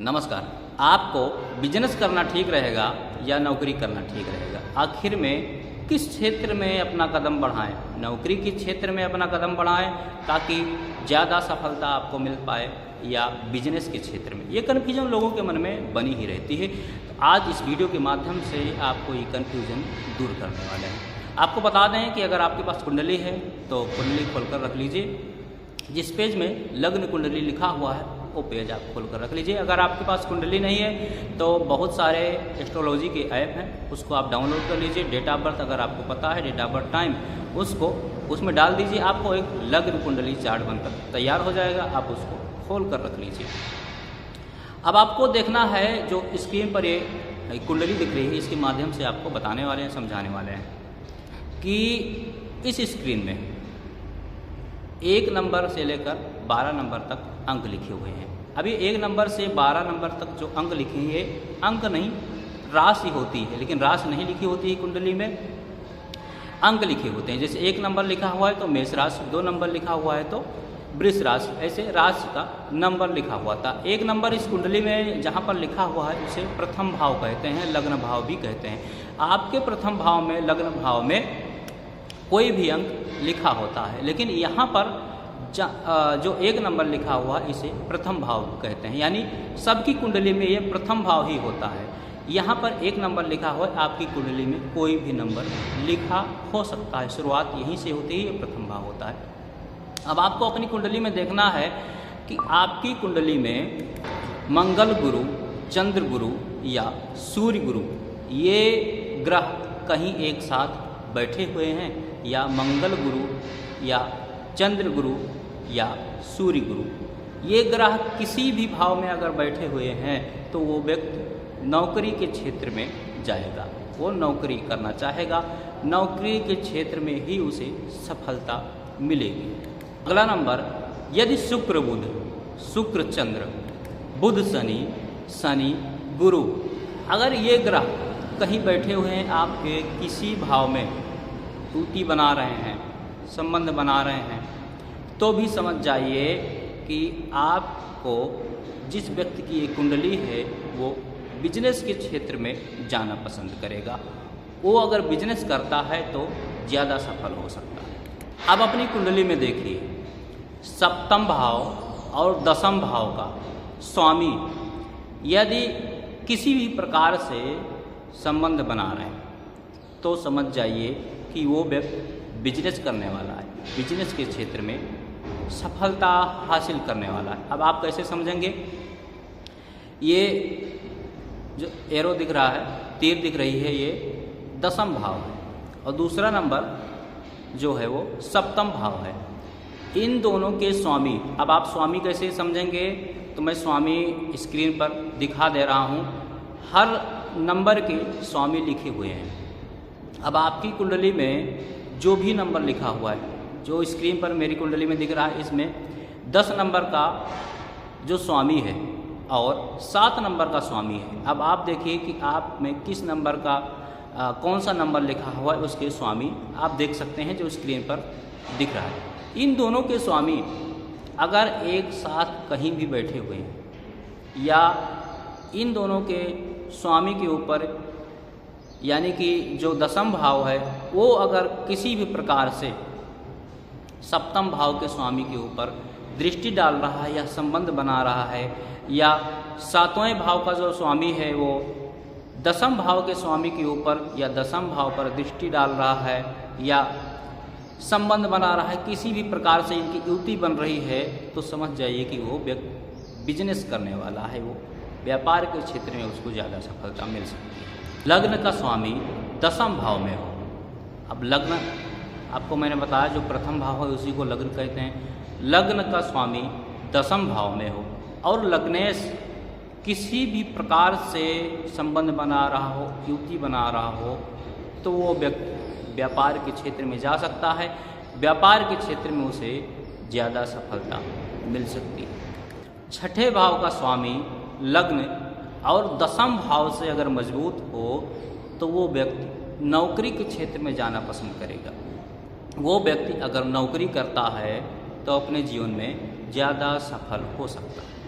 नमस्कार। आपको बिजनेस करना ठीक रहेगा या नौकरी करना ठीक रहेगा? आखिर में किस क्षेत्र में अपना कदम बढ़ाएं? नौकरी के क्षेत्र में अपना कदम बढ़ाएं ताकि ज़्यादा सफलता आपको मिल पाए, या बिजनेस के क्षेत्र में? ये कन्फ्यूजन लोगों के मन में बनी ही रहती है। तो आज इस वीडियो के माध्यम से आपको ये कन्फ्यूजन दूर करने वाले हैं। आपको बता दें कि अगर आपके पास कुंडली है तो कुंडली खोलकर रख लीजिए। जिस पेज में लग्न कुंडली लिखा हुआ है वो पेज आप खोल कर रख लीजिए। अगर आपके पास कुंडली नहीं है तो बहुत सारे एस्ट्रोलॉजी के ऐप हैं, उसको आप डाउनलोड कर लीजिए। डेट ऑफ बर्थ अगर आपको पता है, डेट ऑफ बर्थ टाइम, उसको उसमें डाल दीजिए। आपको एक लग्न कुंडली चार्ट बनकर तैयार हो जाएगा। आप उसको खोल कर रख लीजिए। अब आपको देखना है, जो स्क्रीन पर ये कुंडली दिख रही है, इसके माध्यम से आपको बताने वाले हैं, समझाने वाले हैं कि इस स्क्रीन में 1 नंबर से लेकर 12 नंबर तक अंक लिखे हुए हैं। अभी 1 नंबर से 12 नंबर तक जो अंक लिखे हैं, ये अंक नहीं, राशि होती है, लेकिन राशि नहीं लिखी होती है कुंडली में, अंक लिखे होते हैं। जैसे 1 नंबर लिखा हुआ है तो मेष राशि, 2 नंबर लिखा हुआ है तो वृष राशि, ऐसे राशि का नंबर लिखा हुआ था। 1 नंबर इस कुंडली में जहाँ पर लिखा हुआ है उसे प्रथम भाव कहते हैं, लग्न भाव भी कहते हैं। आपके प्रथम भाव में, लग्न भाव में कोई भी अंक लिखा होता है, लेकिन यहाँ पर जो 1 नंबर लिखा हुआ है इसे प्रथम भाव कहते हैं, यानी सबकी कुंडली में ये प्रथम भाव ही होता है। यहाँ पर 1 नंबर लिखा हुआ है, आपकी कुंडली में कोई भी नंबर लिखा हो सकता है, शुरुआत यहीं से होती है, ये प्रथम भाव होता है। अब आपको अपनी कुंडली में देखना है कि आपकी कुंडली में मंगल गुरु, चंद्र गुरु या सूर्य गुरु, ये ग्रह कहीं एक साथ बैठे हुए हैं, या मंगल गुरु या चंद्र गुरु या सूर्य गुरु, ये ग्रह किसी भी भाव में अगर बैठे हुए हैं तो वो व्यक्ति नौकरी के क्षेत्र में जाएगा, वो नौकरी करना चाहेगा, नौकरी के क्षेत्र में ही उसे सफलता मिलेगी। अगला नंबर, यदि शुक्र बुध, शुक्र चंद्र, बुध शनि, शनि गुरु, अगर ये ग्रह कहीं बैठे हुए हैं आपके किसी भाव में, टूटी बना रहे हैं, संबंध बना रहे हैं, तो भी समझ जाइए कि आपको जिस व्यक्ति की ये कुंडली है वो बिजनेस के क्षेत्र में जाना पसंद करेगा। वो अगर बिजनेस करता है तो ज़्यादा सफल हो सकता है। अब अपनी कुंडली में देखिए, सप्तम भाव और दसम भाव का स्वामी यदि किसी भी प्रकार से संबंध बना रहे हैं तो समझ जाइए कि वो व्यक्ति बिजनेस करने वाला है, बिजनेस के क्षेत्र में सफलता हासिल करने वाला है। अब आप कैसे समझेंगे? ये जो एरो दिख रहा है, तीर दिख रही है, ये दसम भाव है, और दूसरा नंबर जो है वो सप्तम भाव है। इन दोनों के स्वामी, अब आप स्वामी कैसे समझेंगे? तो मैं स्वामी स्क्रीन पर दिखा दे रहा हूँ। हर नंबर के स्वामी लिखे हुए हैं। अब आपकी कुंडली में जो भी नंबर लिखा हुआ है, जो स्क्रीन पर मेरी कुंडली में दिख रहा है, इसमें 10 नंबर का जो स्वामी है और 7 नंबर का स्वामी है। अब आप देखिए कि आप में किस नंबर का कौन सा नंबर लिखा हुआ है, उसके स्वामी आप देख सकते हैं जो स्क्रीन पर दिख रहा है। इन दोनों के स्वामी अगर एक साथ कहीं भी बैठे हुए हैं, या इन दोनों के स्वामी के ऊपर, यानी कि जो दसम भाव है वो अगर किसी भी प्रकार से सप्तम भाव के स्वामी के ऊपर दृष्टि डाल रहा है या संबंध बना रहा है, या 7वें भाव का जो स्वामी है वो दसम भाव के स्वामी के ऊपर या दसम भाव पर दृष्टि डाल रहा है या संबंध बना रहा है, किसी भी प्रकार से इनकी युति बन रही है, तो समझ जाइए कि वो व्यक्ति बिजनेस करने वाला है, वो व्यापार के क्षेत्र में उसको ज़्यादा सफलता मिल सकती है। लग्न का स्वामी दसम भाव में हो। अब लग्न, आपको मैंने बताया जो प्रथम भाव है उसी को लग्न कहते हैं। लग्न का स्वामी दसम भाव में हो और लग्नेश किसी भी प्रकार से संबंध बना रहा हो, युति बना रहा हो, तो वो व्यक्ति व्यापार के क्षेत्र में जा सकता है, व्यापार के क्षेत्र में उसे ज़्यादा सफलता मिल सकती है। 6ठे भाव का स्वामी लग्न और दसम भाव से अगर मजबूत हो तो वो व्यक्ति नौकरी के क्षेत्र में जाना पसंद करेगा। वो व्यक्ति अगर नौकरी करता है तो अपने जीवन में ज़्यादा सफल हो सकता है।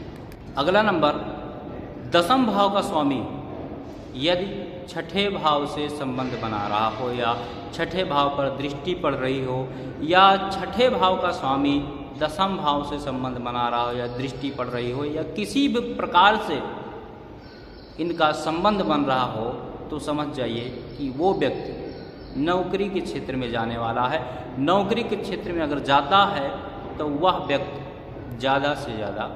अगला नंबर दसम भाव का स्वामी यदि छठे भाव से संबंध बना रहा हो या छठे भाव पर दृष्टि पड़ रही हो या छठे भाव का स्वामी दसम भाव से संबंध बना रहा हो या दृष्टि पड़ रही हो या किसी भी प्रकार से इनका संबंध बन रहा हो, तो समझ जाइए कि वो व्यक्ति नौकरी के क्षेत्र में जाने वाला है। नौकरी के क्षेत्र में अगर जाता है तो वह व्यक्ति ज़्यादा से ज़्यादा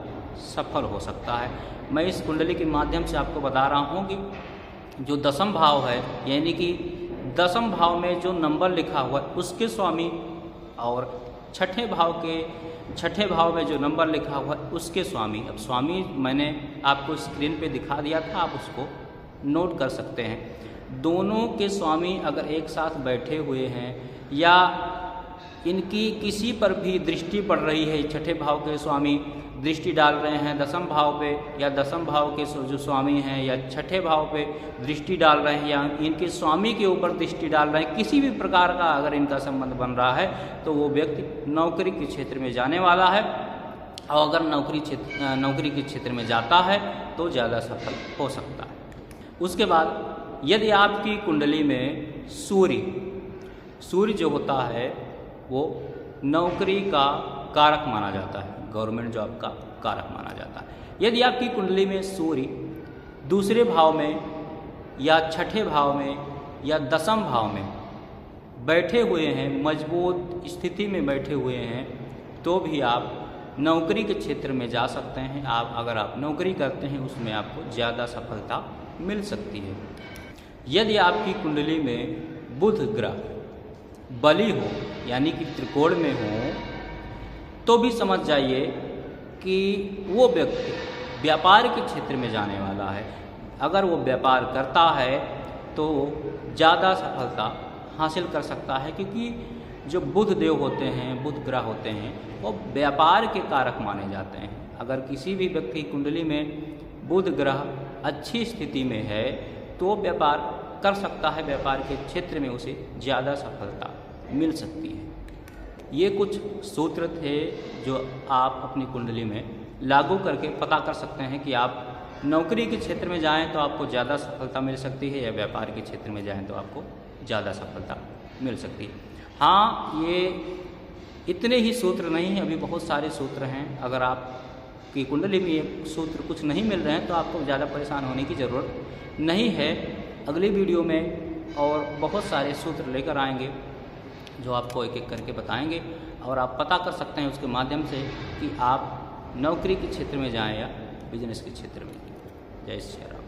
सफल हो सकता है। मैं इस कुंडली के माध्यम से आपको बता रहा हूँ कि जो दसम भाव है, यानी कि दसम भाव में जो नंबर लिखा हुआ है उसके स्वामी और छठे भाव में जो नंबर लिखा हुआ है उसके स्वामी। अब स्वामी मैंने आपको स्क्रीन पे दिखा दिया था, आप उसको नोट कर सकते हैं। दोनों के स्वामी अगर एक साथ बैठे हुए हैं या इनकी किसी पर भी दृष्टि पड़ रही है, छठे भाव के स्वामी दृष्टि डाल रहे हैं दसम भाव पे या दसम भाव के जो स्वामी हैं या छठे भाव पे दृष्टि डाल रहे हैं या इनके स्वामी के ऊपर दृष्टि डाल रहे हैं, किसी भी प्रकार का अगर इनका संबंध बन रहा है तो वो व्यक्ति नौकरी के क्षेत्र में जाने वाला है। और अगर नौकरी के क्षेत्र में जाता है तो ज़्यादा सफल हो सकता है। उसके बाद यदि आपकी कुंडली में सूर्य जो होता है वो नौकरी का कारक माना जाता है, गवर्नमेंट जॉब का कारक माना जाता है। यदि आपकी कुंडली में सूर्य दूसरे भाव में या छठे भाव में या दसम भाव में बैठे हुए हैं, मजबूत स्थिति में बैठे हुए हैं, तो भी आप नौकरी के क्षेत्र में जा सकते हैं। अगर आप नौकरी करते हैं उसमें आपको ज़्यादा सफलता मिल सकती है। यदि आपकी कुंडली में बुध ग्रह बली हो यानी कि त्रिकोण में हो, तो भी समझ जाइए कि वो व्यक्ति व्यापार के क्षेत्र में जाने वाला है। अगर वो व्यापार करता है तो ज़्यादा सफलता हासिल कर सकता है, क्योंकि जो बुध देव होते हैं, बुध ग्रह होते हैं, वो व्यापार के कारक माने जाते हैं। अगर किसी भी व्यक्ति की कुंडली में बुध ग्रह अच्छी स्थिति में है तो व्यापार कर सकता है, व्यापार के क्षेत्र में उसे ज़्यादा सफलता मिल सकती है। ये कुछ सूत्र थे जो आप अपनी कुंडली में लागू करके पता कर सकते हैं कि आप नौकरी के क्षेत्र में जाएं तो आपको ज़्यादा सफलता मिल सकती है या व्यापार के क्षेत्र में जाएं तो आपको ज़्यादा सफलता मिल सकती है। हाँ, ये इतने ही सूत्र नहीं हैं, अभी बहुत सारे सूत्र हैं। अगर आपकी कुंडली में ये सूत्र कुछ नहीं मिल रहे हैं तो आपको ज़्यादा परेशान होने की ज़रूरत नहीं है। अगली वीडियो में और बहुत सारे सूत्र लेकर आएंगे जो आपको एक एक करके बताएंगे और आप पता कर सकते हैं उसके माध्यम से कि आप नौकरी के क्षेत्र में जाएं या बिजनेस के क्षेत्र में। जय श्री राम।